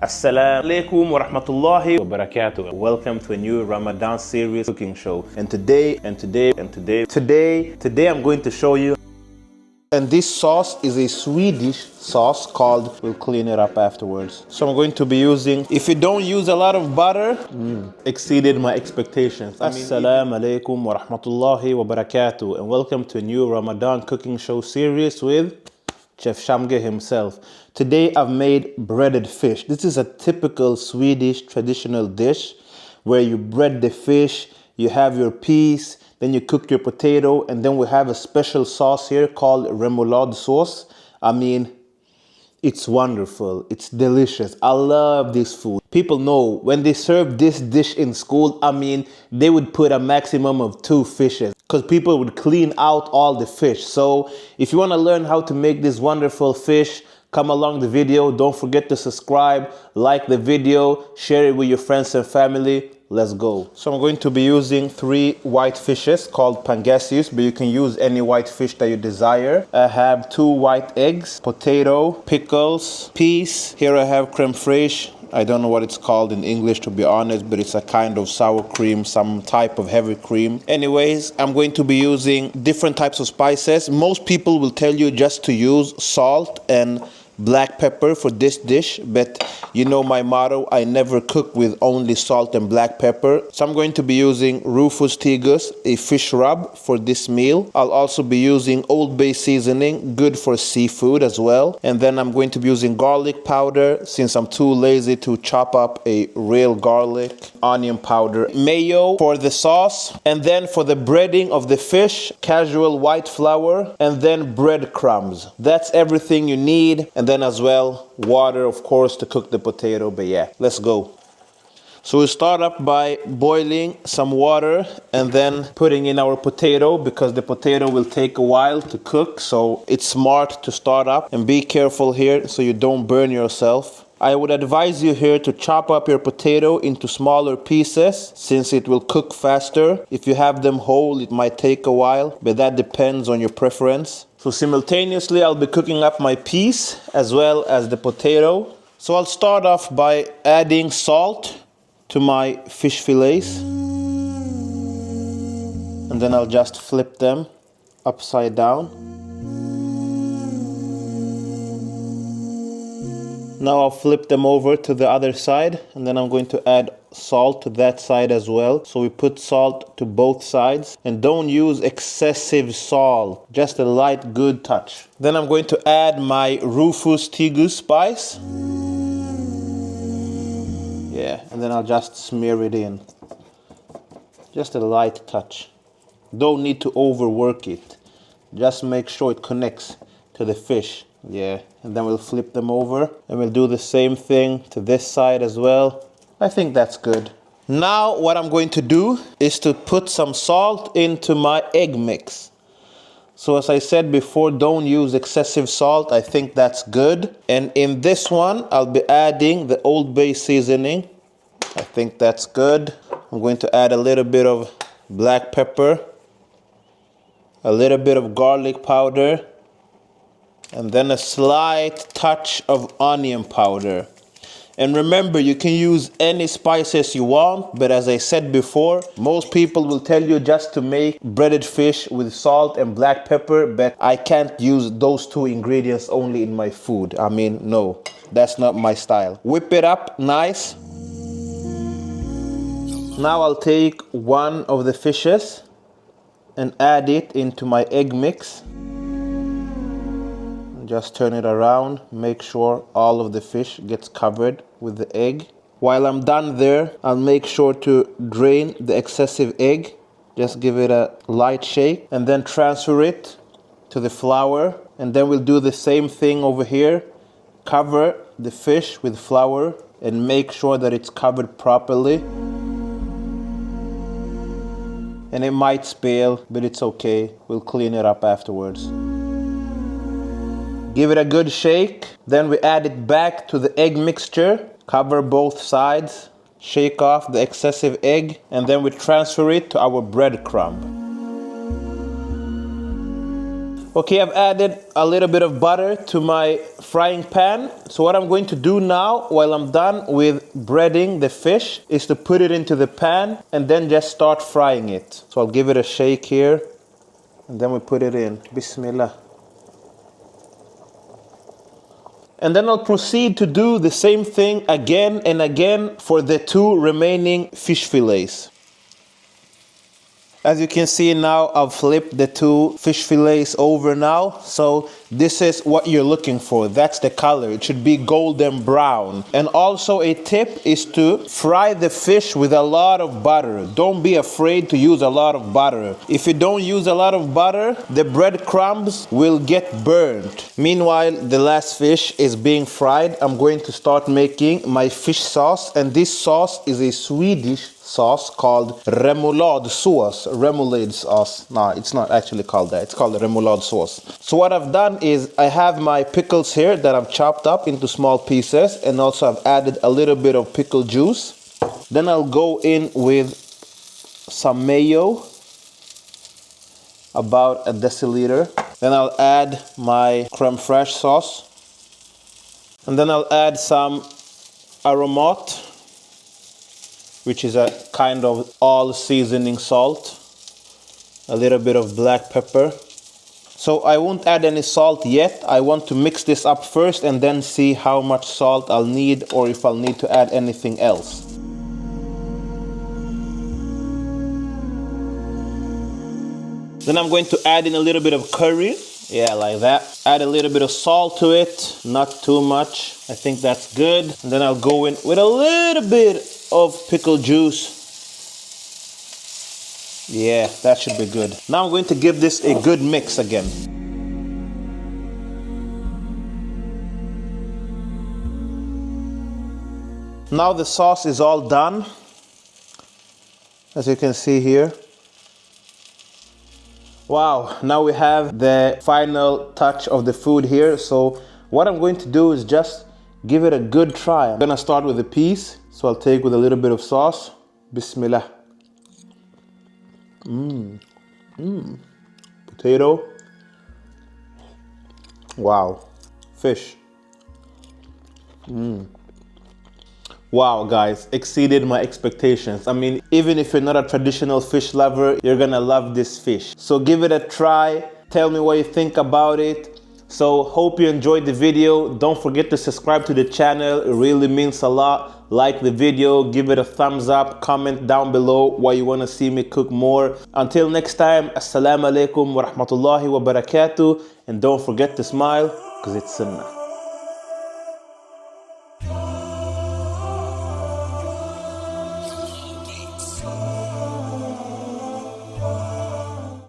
Assalamu alaikum wa rahmatullahi wa barakatuh. Welcome to a new Ramadan series cooking show. And today I'm going to show you. And this sauce is a Swedish sauce called, we'll clean it up afterwards. So I'm going to be using, if you don't use a lot of butter, exceeded my expectations. Assalamu alaikum wa rahmatullahi wa barakatuh. And welcome to a new Ramadan cooking show series with Chef Shamge himself. Today I've made breaded fish. This is a typical Swedish traditional dish where you bread the fish, you have your peas, then you cook your potato, and then we have a special sauce here called remoulade sauce. I mean, it's wonderful. It's delicious. I love this food. People know when they serve this dish in school, I mean, they would put a maximum of 2 fishes because people would clean out all the fish. So if you want to learn how to make this wonderful fish, come along the video. Don't forget to subscribe, like the video, share it with your friends and family. Let's go. So I'm going to be using 3 white fishes called pangasius, but you can use any white fish that you desire. I have 2 white eggs, potato, pickles, peas. Here I have creme fraiche. I don't know what it's called in English, to be honest, but it's a kind of sour cream, some type of heavy cream. Anyways, I'm going to be using different types of spices. Most people will tell you just to use salt and black pepper for this dish, but you know my motto, I never cook with only salt and black pepper. So I'm going to be using Rufus Tigus, a fish rub for this meal. I'll also be using Old Bay seasoning, good for seafood as well. And then I'm going to be using garlic powder since I'm too lazy to chop up a real garlic, onion powder, mayo for the sauce, and then for the breading of the fish, casual white flour, and then breadcrumbs. That's everything you need. And then as well, water, of course, to cook the potato. But yeah, let's go. So we start up by boiling some water and then putting in our potato because the potato will take a while to cook. So it's smart to start up and be careful here so you don't burn yourself. I would advise you here to chop up your potato into smaller pieces since it will cook faster. If you have them whole, it might take a while, but that depends on your preference. So simultaneously, I'll be cooking up my peas as well as the potato. So I'll start off by adding salt to my fish fillets. And then I'll just flip them upside down. Now I'll flip them over to the other side, and then I'm going to add salt to that side as well. So we put salt to both sides, and don't use excessive salt, just a light good touch. Then I'm going to add my Rufus Tigus spice. Yeah, and then I'll just smear it in. Just a light touch. Don't need to overwork it. Just make sure it connects to the fish. Yeah, and then we'll flip them over and we'll do the same thing to this side as well. I think that's good. Now what I'm going to do is to put some salt into my egg mix. So as I said before, don't use excessive salt. I think that's good. And in this one, I'll be adding the Old Bay seasoning. I think that's good. I'm going to add a little bit of black pepper, a little bit of garlic powder, and then a slight touch of onion powder. And remember, you can use any spices you want, but as I said before, most people will tell you just to make breaded fish with salt and black pepper, but I can't use those 2 ingredients only in my food. I mean, no, that's not my style. Whip it up nice. Now I'll take one of the fishes and add it into my egg mix. Just turn it around, make sure all of the fish gets covered with the egg. While I'm done there, I'll make sure to drain the excessive egg. Just give it a light shake and then transfer it to the flour. And then we'll do the same thing over here. Cover the fish with flour and make sure that it's covered properly. And it might spill, but it's okay. We'll clean it up afterwards. Give it a good shake. Then we add it back to the egg mixture. Cover both sides. Shake off the excessive egg. And then we transfer it to our breadcrumb. Okay, I've added a little bit of butter to my frying pan. So what I'm going to do now, while I'm done with breading the fish, is to put it into the pan and then just start frying it. So I'll give it a shake here, and then we put it in. Bismillah. And then I'll proceed to do the same thing again and again for the 2 remaining fish fillets. As you can see now, I've flipped the 2 fish fillets over now. So this is what you're looking for. That's the color. It should be golden brown. And also a tip is to fry the fish with a lot of butter. Don't be afraid to use a lot of butter. If you don't use a lot of butter, the breadcrumbs will get burnt. Meanwhile, the last fish is being fried. I'm going to start making my fish sauce. And this sauce is a Swedish sauce called remoulade sauce. Remoulade sauce. No, it's not actually called that. It's called remoulade sauce. So what I've done is I have my pickles here that I've chopped up into small pieces, and also I've added a little bit of pickle juice. Then I'll go in with some mayo, about a deciliter. Then I'll add my creme fraiche sauce. And then I'll add some Aromat, which is a kind of all seasoning salt, a little bit of black pepper. So I won't add any salt yet. I want to mix this up first and then see how much salt I'll need, or if I'll need to add anything else. Then I'm going to add in a little bit of curry. Yeah, like that. Add a little bit of salt to it, not too much. I think that's good. And then I'll go in with a little bit of pickle juice. Yeah, that should be good. Now I'm going to give this a good mix again. Now the sauce is all done, as you can see here. Wow, now we have the final touch of the food here. So what I'm going to do is just give it a good try. I'm gonna start with a piece. So I'll take with a little bit of sauce. Bismillah. Potato. Wow. Fish. Wow, guys, exceeded my expectations. I mean, even if you're not a traditional fish lover, you're gonna love this fish. So give it a try. Tell me what you think about it. So hope you enjoyed the video. Don't forget to subscribe to the channel. It really means a lot. Like the video, give it a thumbs up, comment down below what you want to see me cook more. Until next time, assalamu alaikum wa rahmatullahi wa barakatuh. And don't forget to smile, because it's sunnah.